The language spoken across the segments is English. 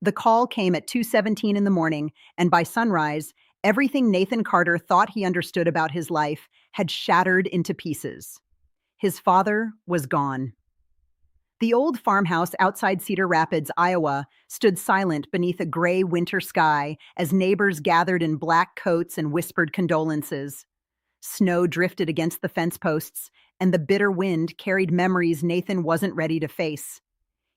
The call came at 2:17 in the morning, and by sunrise, everything Nathan Carter thought he understood about his life had shattered into pieces. His father was gone. The old farmhouse outside Cedar Rapids, Iowa, stood silent beneath a gray winter sky as neighbors gathered in black coats and whispered condolences. Snow drifted against the fence posts, and the bitter wind carried memories Nathan wasn't ready to face.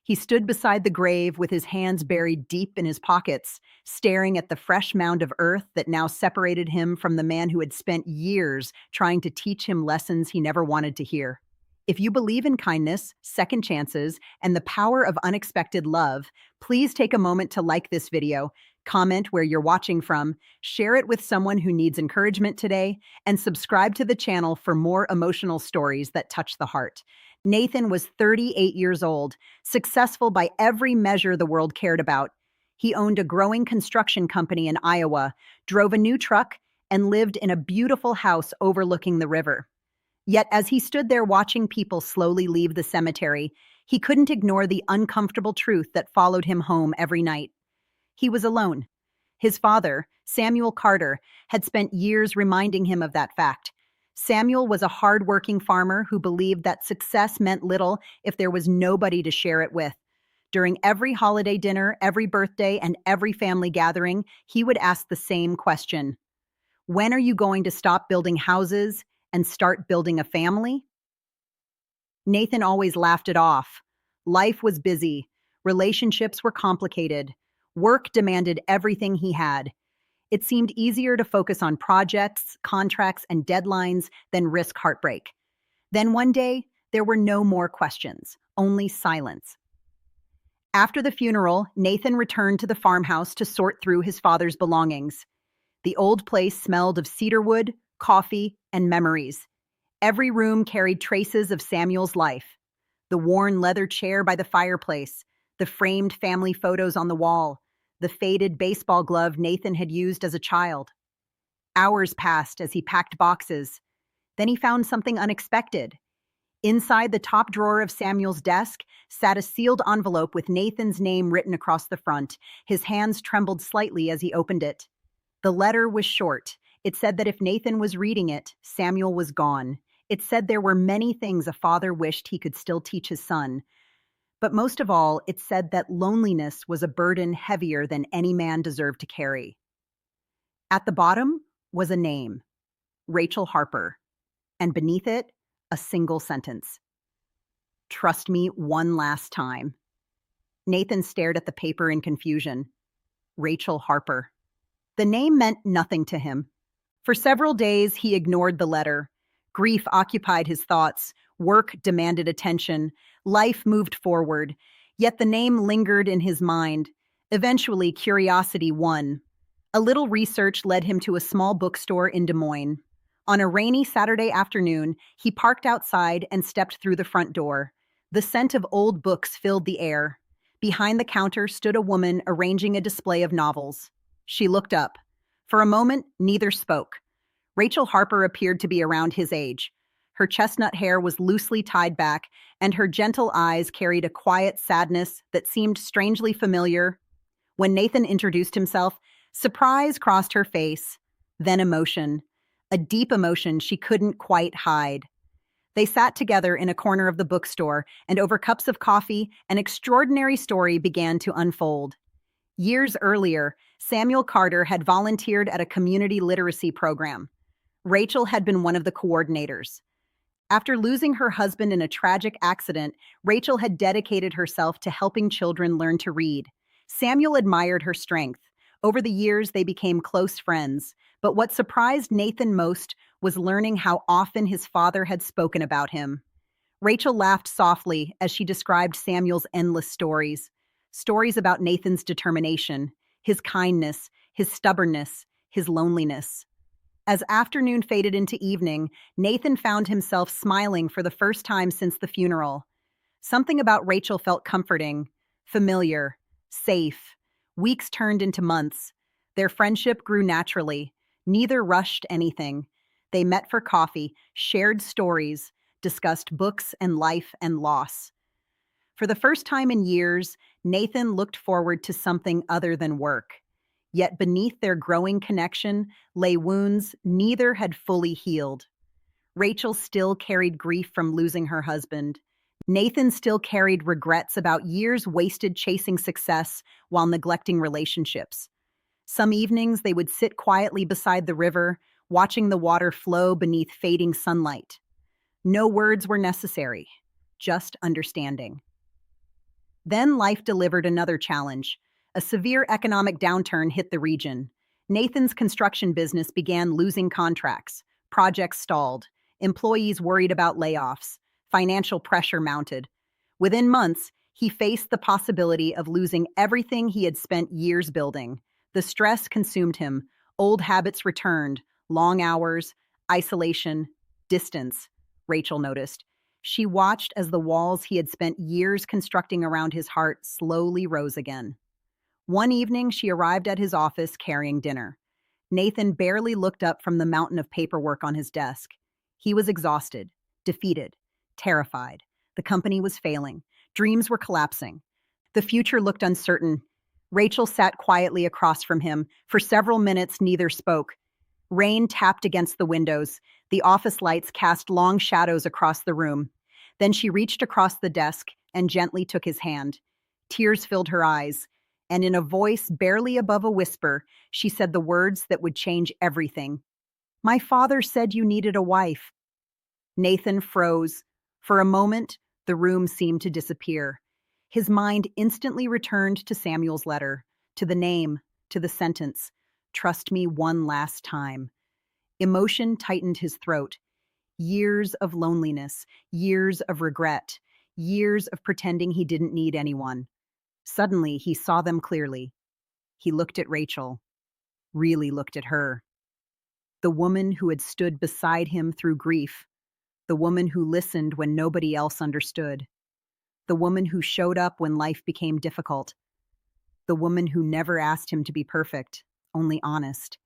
He stood beside the grave with his hands buried deep in his pockets, staring at the fresh mound of earth that now separated him from the man who had spent years trying to teach him lessons he never wanted to hear. If you believe in kindness, second chances, and the power of unexpected love, please take a moment to like this video, comment where you're watching from, share it with someone who needs encouragement today, and subscribe to the channel for more emotional stories that touch the heart. Nathan was 38 years old, successful by every measure the world cared about. He owned a growing construction company in Iowa, drove a new truck, and lived in a beautiful house overlooking the river. Yet as he stood there watching people slowly leave the cemetery, he couldn't ignore the uncomfortable truth that followed him home every night. He was alone. His father, Samuel Carter, had spent years reminding him of that fact. Samuel was a hard-working farmer who believed that success meant little if there was nobody to share it with. During every holiday dinner, every birthday, and every family gathering, he would ask the same question: when are you going to stop building houses and start building a family? Nathan always laughed it off. Life was busy. Relationships were complicated. Work demanded everything he had. It seemed easier to focus on projects, contracts, and deadlines than risk heartbreak. Then one day, there were no more questions, only silence. After the funeral, Nathan returned to the farmhouse to sort through his father's belongings. The old place smelled of cedarwood, coffee, and memories. Every room carried traces of Samuel's life. The worn leather chair by the fireplace, the framed family photos on the wall, the faded baseball glove Nathan had used as a child. Hours passed as he packed boxes. Then he found something unexpected. Inside the top drawer of Samuel's desk sat a sealed envelope with Nathan's name written across the front. His hands trembled slightly as he opened it. The letter was short. It said that if Nathan was reading it, Samuel was gone. It said there were many things a father wished he could still teach his son. But most of all, it said that loneliness was a burden heavier than any man deserved to carry. At the bottom was a name, Rachel Harper, and beneath it, a single sentence: trust me one last time. Nathan stared at the paper in confusion. Rachel Harper. The name meant nothing to him. For several days, he ignored the letter. Grief occupied his thoughts. Work demanded attention. Life moved forward. Yet the name lingered in his mind. Eventually, curiosity won. A little research led him to a small bookstore in Des Moines. On a rainy Saturday afternoon, he parked outside and stepped through the front door. The scent of old books filled the air. Behind the counter stood a woman arranging a display of novels. She looked up. For a moment, neither spoke. Rachel Harper appeared to be around his age. Her chestnut hair was loosely tied back, and her gentle eyes carried a quiet sadness that seemed strangely familiar. When Nathan introduced himself, surprise crossed her face, then emotion, a deep emotion she couldn't quite hide. They sat together in a corner of the bookstore, and over cups of coffee, an extraordinary story began to unfold. Years earlier, Samuel Carter had volunteered at a community literacy program. Rachel had been one of the coordinators. After losing her husband in a tragic accident, Rachel had dedicated herself to helping children learn to read. Samuel admired her strength. Over the years, they became close friends. But what surprised Nathan most was learning how often his father had spoken about him. Rachel laughed softly as she described Samuel's endless stories. Stories about Nathan's determination, his kindness, his stubbornness, his loneliness. As afternoon faded into evening, Nathan found himself smiling for the first time since the funeral. Something about Rachel felt comforting, familiar, safe. Weeks turned into months. Their friendship grew naturally. Neither rushed anything. They met for coffee, shared stories, discussed books and life and loss. For the first time in years, Nathan looked forward to something other than work. Yet beneath their growing connection lay wounds neither had fully healed. Rachel still carried grief from losing her husband. Nathan still carried regrets about years wasted chasing success while neglecting relationships. Some evenings they would sit quietly beside the river, watching the water flow beneath fading sunlight. No words were necessary, just understanding. Then life delivered another challenge. A severe economic downturn hit the region. Nathan's construction business began losing contracts. Projects stalled. Employees worried about layoffs. Financial pressure mounted. Within months, he faced the possibility of losing everything he had spent years building. The stress consumed him. Old habits returned. Long hours, isolation, distance, Rachel noticed. She watched as the walls he had spent years constructing around his heart slowly rose again. One evening, she arrived at his office carrying dinner. Nathan barely looked up from the mountain of paperwork on his desk. He was exhausted, defeated, terrified. The company was failing. Dreams were collapsing. The future looked uncertain. Rachel sat quietly across from him. For several minutes, neither spoke. Rain tapped against the windows. The office lights cast long shadows across the room. Then she reached across the desk and gently took his hand. Tears filled her eyes, and in a voice barely above a whisper, she said the words that would change everything. "My father said you needed a wife." Nathan froze. For a moment, the room seemed to disappear. His mind instantly returned to Samuel's letter, to the name, to the sentence, "Trust me one last time." Emotion tightened his throat. Years of loneliness, years of regret, years of pretending he didn't need anyone. Suddenly, he saw them clearly. He looked at Rachel, really looked at her. The woman who had stood beside him through grief. The woman who listened when nobody else understood. The woman who showed up when life became difficult. The woman who never asked him to be perfect, only honest.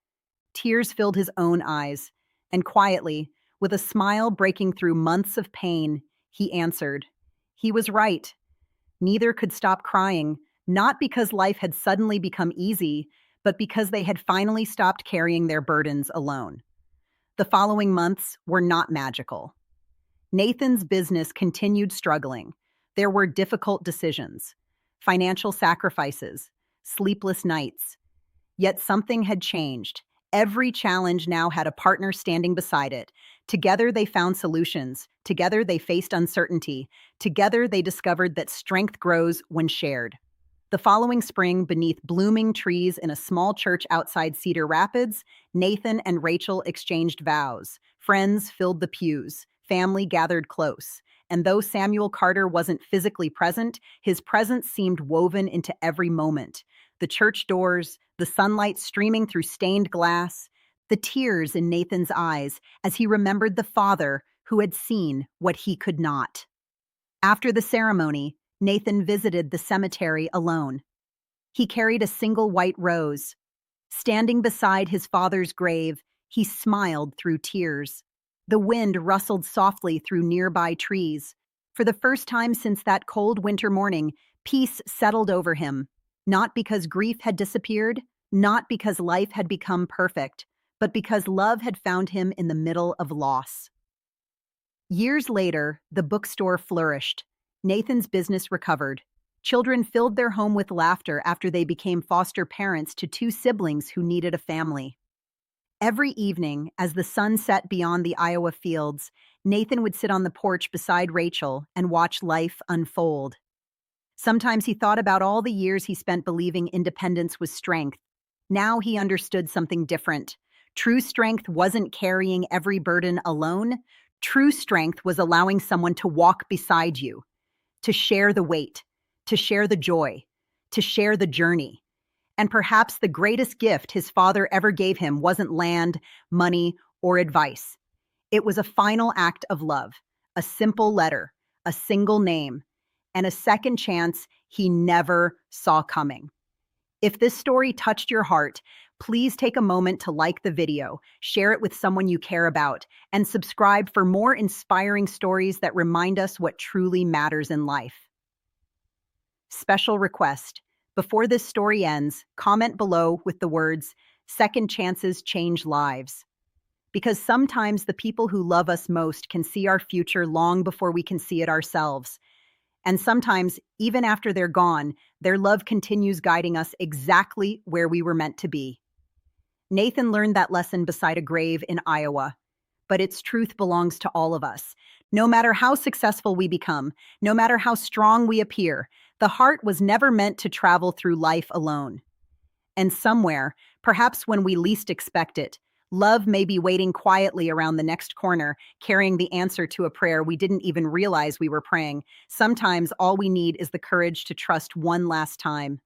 Tears filled his own eyes, and quietly, with a smile breaking through months of pain, he answered. He was right. Neither could stop crying, not because life had suddenly become easy, but because they had finally stopped carrying their burdens alone. The following months were not magical. Nathan's business continued struggling. There were difficult decisions, financial sacrifices, sleepless nights. Yet something had changed. Every challenge now had a partner standing beside it. Together they found solutions. Together they faced uncertainty. Together they discovered that strength grows when shared. The following spring, beneath blooming trees in a small church outside Cedar Rapids, Nathan and Rachel exchanged vows. Friends filled the pews. Family gathered close. And though Samuel Carter wasn't physically present, his presence seemed woven into every moment. The church doors, the sunlight streaming through stained glass, the tears in Nathan's eyes as he remembered the father who had seen what he could not. After the ceremony, Nathan visited the cemetery alone. He carried a single white rose. Standing beside his father's grave, he smiled through tears. The wind rustled softly through nearby trees. For the first time since that cold winter morning, peace settled over him. Not because grief had disappeared, not because life had become perfect, but because love had found him in the middle of loss. Years later, the bookstore flourished. Nathan's business recovered. Children filled their home with laughter after they became foster parents to two siblings who needed a family. Every evening, as the sun set beyond the Iowa fields, Nathan would sit on the porch beside Rachel and watch life unfold. Sometimes he thought about all the years he spent believing independence was strength. Now he understood something different. True strength wasn't carrying every burden alone. True strength was allowing someone to walk beside you, to share the weight, to share the joy, to share the journey. And perhaps the greatest gift his father ever gave him wasn't land, money, or advice. It was a final act of love, a simple letter, a single name, and a second chance he never saw coming. If this story touched your heart, please take a moment to like the video, share it with someone you care about, and subscribe for more inspiring stories that remind us what truly matters in life. Special request. Before this story ends, comment below with the words, "Second chances change lives." Because sometimes the people who love us most can see our future long before we can see it ourselves. And sometimes, even after they're gone, their love continues guiding us exactly where we were meant to be. Nathan learned that lesson beside a grave in Iowa, but its truth belongs to all of us. No matter how successful we become, no matter how strong we appear, the heart was never meant to travel through life alone. And somewhere, perhaps when we least expect it, love may be waiting quietly around the next corner, carrying the answer to a prayer we didn't even realize we were praying. Sometimes all we need is the courage to trust one last time.